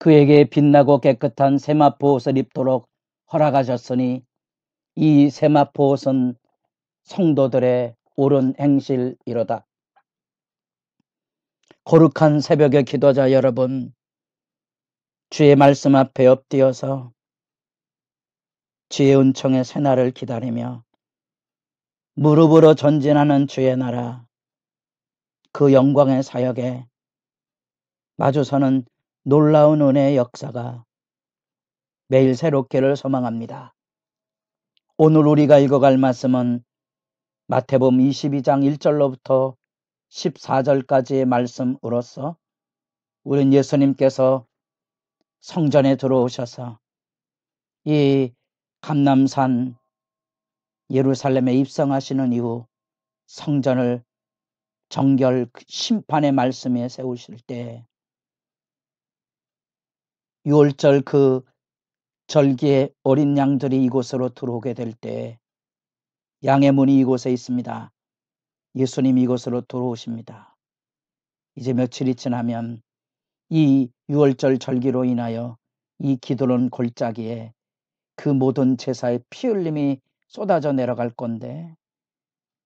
그에게 빛나고 깨끗한 세마포 옷을 입도록 허락하셨으니 이 세마포 옷은 성도들의 옳은 행실이로다. 거룩한 새벽의 기도자 여러분, 주의 말씀 앞에 엎드려서 주의 은총의 새날을 기다리며 무릎으로 전진하는 주의 나라, 그 영광의 사역에 마주서는 놀라운 은혜의 역사가 매일 새롭기를 소망합니다. 오늘 우리가 읽어갈 말씀은 마태복음 22장 1절로부터 14절까지의 말씀으로서 우린 예수님께서 성전에 들어오셔서 이 감람산 예루살렘에 입성하시는 이후 성전을 정결 심판의 말씀에 세우실 때 6월절 그 절기에 어린 양들이 이곳으로 들어오게 될 때 양의 문이 이곳에 있습니다. 예수님 이곳으로 들어오십니다. 이제 며칠이 지나면 이 6월절 절기로 인하여 이 기도론 골짜기에 그 모든 제사의 피 흘림이 쏟아져 내려갈 건데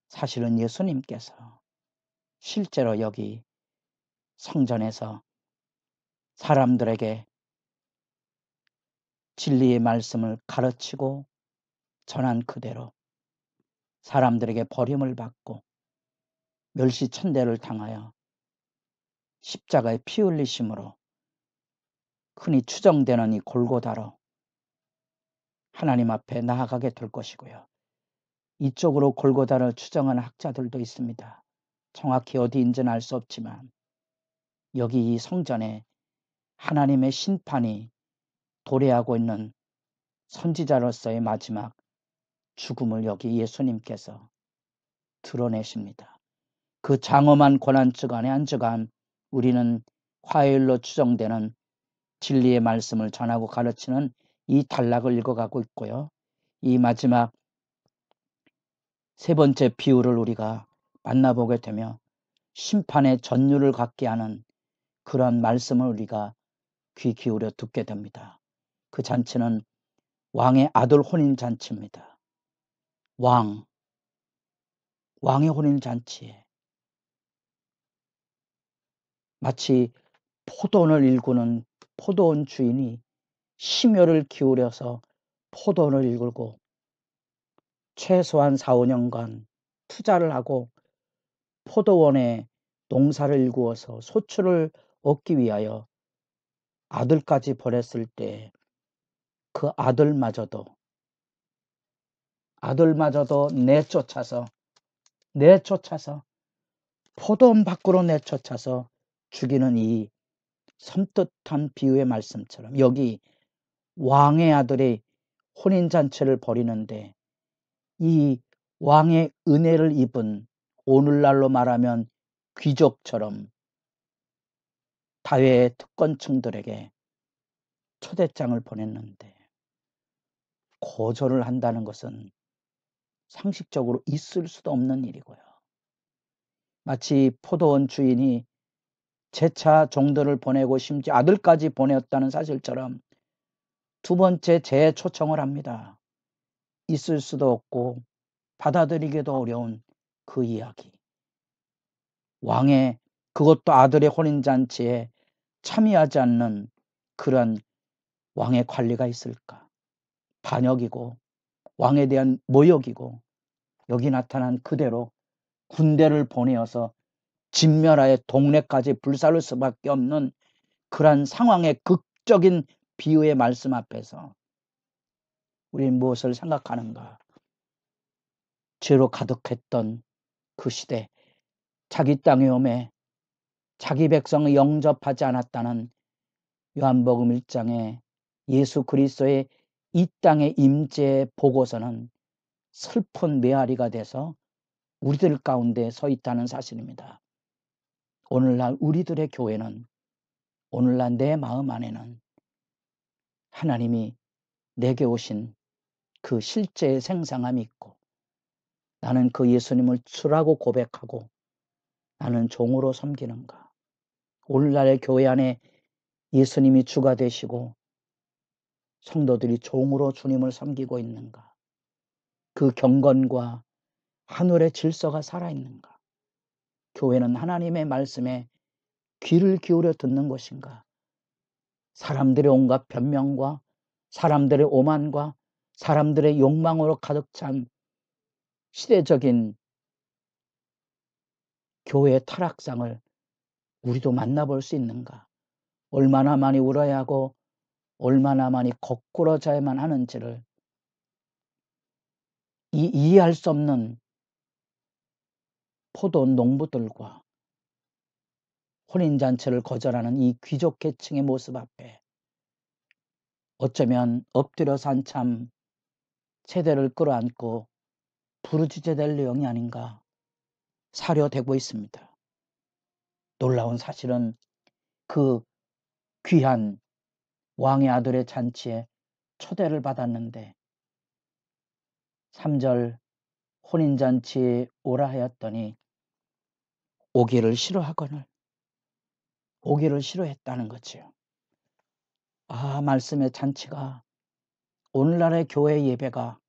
사실은 예수님께서 실제로 여기 성전에서 사람들에게 진리의 말씀을 가르치고 전한 그대로 사람들에게 버림을 받고 멸시천대를 당하여 십자가에 피 흘리심으로 흔히 추정되는 이 골고다로 하나님 앞에 나아가게 될 것이고요. 이쪽으로 골고다를 추정하는 학자들도 있습니다. 정확히 어디인지는 알 수 없지만 여기 이 성전에 하나님의 심판이 도래하고 있는 선지자로서의 마지막 죽음을 여기 예수님께서 드러내십니다. 그 장엄한 고난증 안에 앉아간 우리는 화요일로 추정되는 진리의 말씀을 전하고 가르치는 이 단락을 읽어가고 있고요. 이 마지막 세 번째 비유를 우리가 만나보게 되며 심판의 전율을 갖게 하는 그런 말씀을 우리가 귀 기울여 듣게 됩니다. 그 잔치는 왕의 아들 혼인잔치입니다. 왕의 혼인잔치에 마치 포도원을 일구는 포도원 주인이 심혈을 기울여서 포도원을 일구고 최소한 4, 5년간 투자를 하고 포도원에 농사를 일구어서 소출을 얻기 위하여 아들까지 보냈을 때 그 아들마저도 내쫓아서 포도원 밖으로 내쫓아서 죽이는 이 섬뜩한 비유의 말씀처럼 여기 왕의 아들의 혼인잔치를 벌이는데 이 왕의 은혜를 입은 오늘날로 말하면 귀족처럼 다외의 특권층들에게 초대장을 보냈는데 거절을 한다는 것은 상식적으로 있을 수도 없는 일이고요. 마치 포도원 주인이 제차 종들을 보내고 심지어 아들까지 보냈다는 사실처럼 두 번째 재초청을 합니다. 있을 수도 없고 받아들이기도 어려운 그 이야기. 왕의 그것도 아들의 혼인잔치에 참여하지 않는 그런 왕의 관리가 있을까? 반역이고 왕에 대한 모욕이고 여기 나타난 그대로 군대를 보내어서 진멸하여 동네까지 불살를 수밖에 없는 그러한 상황의 극적인 비유의 말씀 앞에서 우리는 무엇을 생각하는가? 죄로 가득했던 그 시대, 자기 땅에 오매 자기 백성을 영접하지 않았다는 요한복음 1장에 예수 그리스도의 이 땅의 임재 보고서는 슬픈 메아리가 돼서 우리들 가운데 서 있다는 사실입니다. 오늘날 우리들의 교회는 오늘날 내 마음 안에는 하나님이 내게 오신 그 실제의 생생함이 있고 나는 그 예수님을 주라고 고백하고 나는 종으로 섬기는가? 오늘날의 교회 안에 예수님이 주가 되시고 성도들이 종으로 주님을 섬기고 있는가? 그 경건과 하늘의 질서가 살아있는가? 교회는 하나님의 말씀에 귀를 기울여 듣는 것인가? 사람들의 온갖 변명과 사람들의 오만과 사람들의 욕망으로 가득 찬 시대적인 교회의 타락상을 우리도 만나볼 수 있는가? 얼마나 많이 울어야 하고 얼마나 많이 거꾸러져야만 하는지를 이해할 수 없는 포도 농부들과 혼인잔치를 거절하는 이 귀족 계층의 모습 앞에 어쩌면 엎드려서 한참 세대를 끌어안고 부르짖어야 될 내용이 아닌가 사료되고 있습니다. 놀라운 사실은 그 귀한 왕의 아들의 잔치에 초대를 받았는데 3절 혼인잔치에 오라 하였더니 오기를 싫어하거늘 오기를 싫어했다는 거지요. 말씀의 잔치가 오늘날의 교회 예배가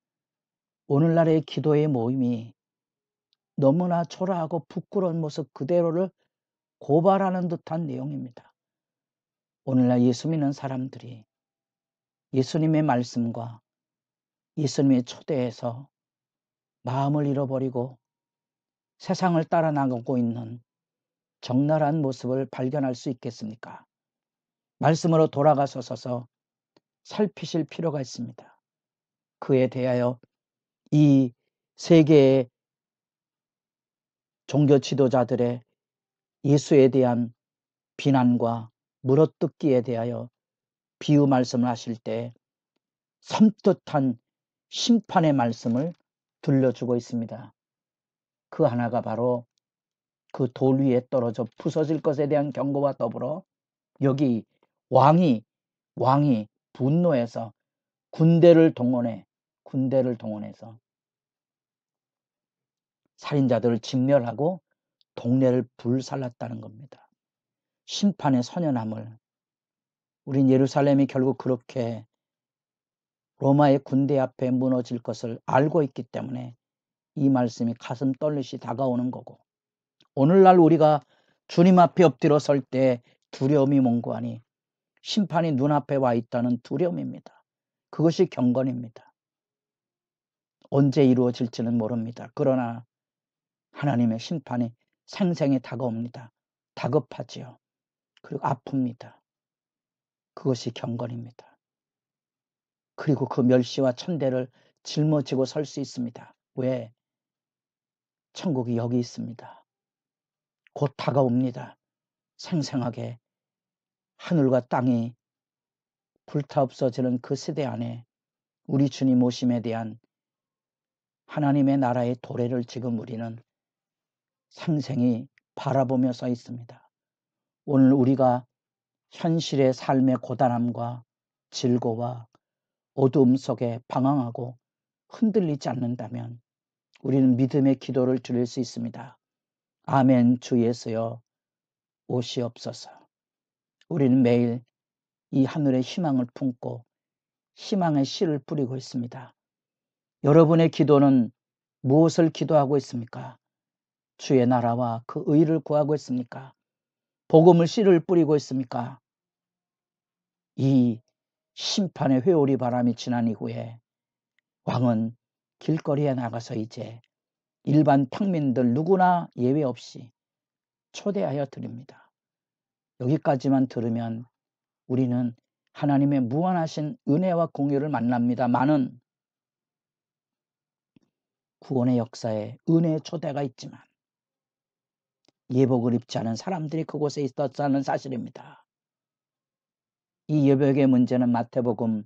오늘날의 기도의 모임이 너무나 초라하고 부끄러운 모습 그대로를 고발하는 듯한 내용입니다. 오늘날 예수 믿는 사람들이 예수님의 말씀과 예수님의 초대에서 마음을 잃어버리고 세상을 따라 나가고 있는 적나라한 모습을 발견할 수 있겠습니까? 말씀으로 돌아가서서 살피실 필요가 있습니다. 그에 대하여 이 세계의 종교 지도자들의 예수에 대한 비난과 물어뜯기에 대하여 비유 말씀을 하실 때 섬뜩한 심판의 말씀을 들려주고 있습니다. 그 하나가 바로 그 돌 위에 떨어져 부서질 것에 대한 경고와 더불어 여기 왕이 분노해서 군대를 동원해서 살인자들을 진멸하고 동네를 불살랐다는 겁니다. 심판의 선연함을 우린 예루살렘이 결국 그렇게 로마의 군대 앞에 무너질 것을 알고 있기 때문에 이 말씀이 가슴 떨리시 다가오는 거고 오늘날 우리가 주님 앞에 엎드려 설 때 두려움이 뭔고하니 심판이 눈앞에 와 있다는 두려움입니다. 그것이 경건입니다. 언제 이루어질지는 모릅니다. 그러나 하나님의 심판이 생생히 다가옵니다. 다급하지요. 그리고 아픕니다. 그것이 경건입니다. 그리고 그 멸시와 천대를 짊어지고 설 수 있습니다. 왜? 천국이 여기 있습니다. 곧 다가옵니다. 생생하게 하늘과 땅이 불타 없어지는 그 시대 안에 우리 주님 오심에 대한 하나님의 나라의 도래를 지금 우리는 생생히 바라보며 서 있습니다. 오늘 우리가 현실의 삶의 고단함과 질고와 어두움 속에 방황하고 흔들리지 않는다면 우리는 믿음의 기도를 드릴 수 있습니다. 아멘. 주 예수여 오시옵소서. 우리는 매일 이 하늘의 희망을 품고 희망의 씨를 뿌리고 있습니다. 여러분의 기도는 무엇을 기도하고 있습니까? 주의 나라와 그 의를 구하고 있습니까? 복음의 씨를 뿌리고 있습니까? 이 심판의 회오리 바람이 지난 이후에 왕은 길거리에 나가서 이제 일반 평민들 누구나 예외 없이 초대하여 드립니다. 여기까지만 들으면 우리는 하나님의 무한하신 은혜와 공유를 만납니다. 많은 구원의 역사에 은혜의 초대가 있지만 예복을 입지 않은 사람들이 그곳에 있었다는 사실입니다. 이 예복의 문제는 마태복음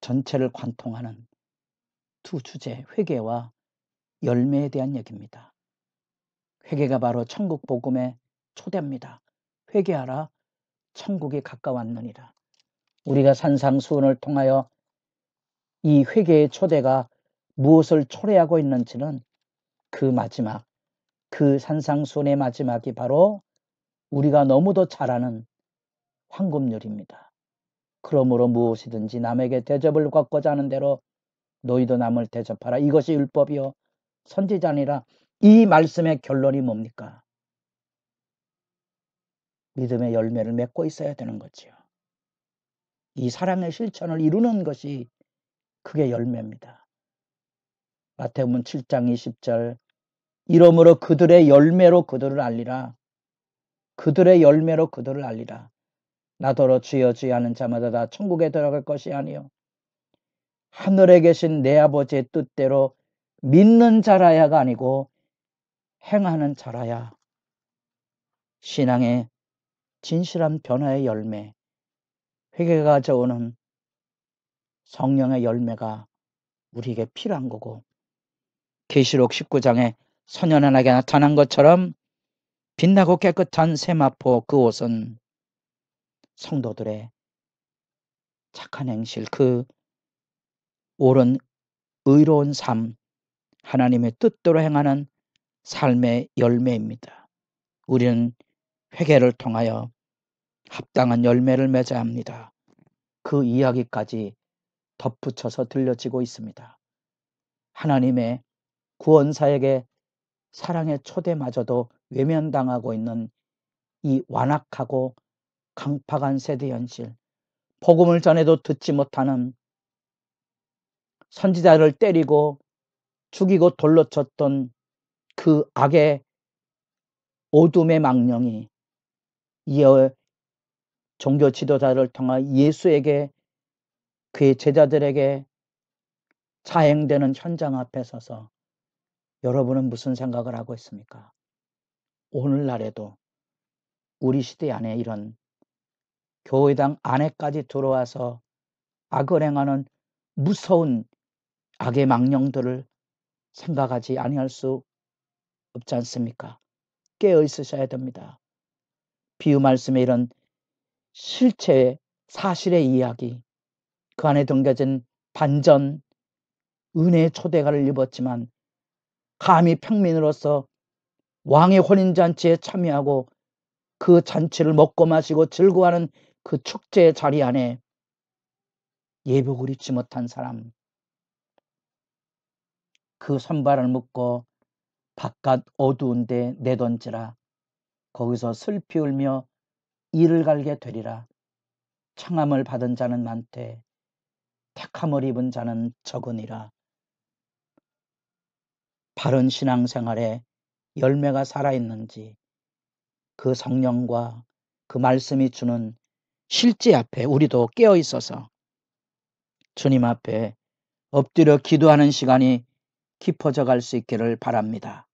전체를 관통하는 두 주제, 회개와 열매에 대한 얘기입니다. 회개가 바로 천국 복음의 초대입니다. 회개하라, 천국이 가까웠느니라. 우리가 산상수훈을 통하여 이 회개의 초대가 무엇을 초래하고 있는지는 그 마지막, 그 산상수훈의 마지막이 바로 우리가 너무도 잘 아는 황금률입니다. 그러므로 무엇이든지 남에게 대접을 받고자 하는 대로 너희도 남을 대접하라. 이것이 율법이요 선지자니라. 이 말씀의 결론이 뭡니까? 믿음의 열매를 맺고 있어야 되는 거지요. 이 사랑의 실천을 이루는 것이 그게 열매입니다. 마태복음 7장 20절 이러므로 그들의 열매로 그들을 알리라. 그들의 열매로 그들을 알리라. 나더러 주여 주여 하는 자마다 다 천국에 들어갈 것이 아니요 하늘에 계신 내 아버지의 뜻대로 믿는 자라야가 아니고 행하는 자라야. 신앙의 진실한 변화의 열매, 회개가 가져오는 성령의 열매가 우리에게 필요한 거고, 계시록 19장에 선연한하게 나타난 것처럼 빛나고 깨끗한 세마포 그 옷은 성도들의 착한 행실, 그 옳은 의로운 삶, 하나님의 뜻대로 행하는 삶의 열매입니다. 우리는 회개를 통하여 합당한 열매를 맺어야 합니다. 그 이야기까지 덧붙여서 들려지고 있습니다. 하나님의 구원사에게 사랑의 초대마저도 외면당하고 있는 이 완악하고 강팍한 세대 현실, 복음을 전해도 듣지 못하는 선지자를 때리고 죽이고 돌로 쳤던 그 악의 어둠의 망령이 이어 종교 지도자를 통해 예수에게 그의 제자들에게 자행되는 현장 앞에 서서 여러분은 무슨 생각을 하고 있습니까? 오늘날에도 우리 시대 안에 이런 교회당 안에까지 들어와서 악을 행하는 무서운 악의 망령들을 생각하지 아니할 수 없지 않습니까? 깨어 있으셔야 됩니다. 비유 말씀에 이런 실체의 사실의 이야기, 그 안에 담겨진 반전, 은혜의 초대가를 입었지만 감히 평민으로서 왕의 혼인잔치에 참여하고 그 잔치를 먹고 마시고 즐거워하는 그 축제의 자리 안에 예복을 입지 못한 사람, 그 선발을 묶고 바깥 어두운 데 내던지라. 거기서 슬피 울며 이를 갈게 되리라. 청함을 받은 자는 많되 택함을 입은 자는 적으니라. 바른 신앙생활에 열매가 살아있는지 그 성령과 그 말씀이 주는 실제 앞에 우리도 깨어 있어서 주님 앞에 엎드려 기도하는 시간이 깊어져 갈 수 있기를 바랍니다.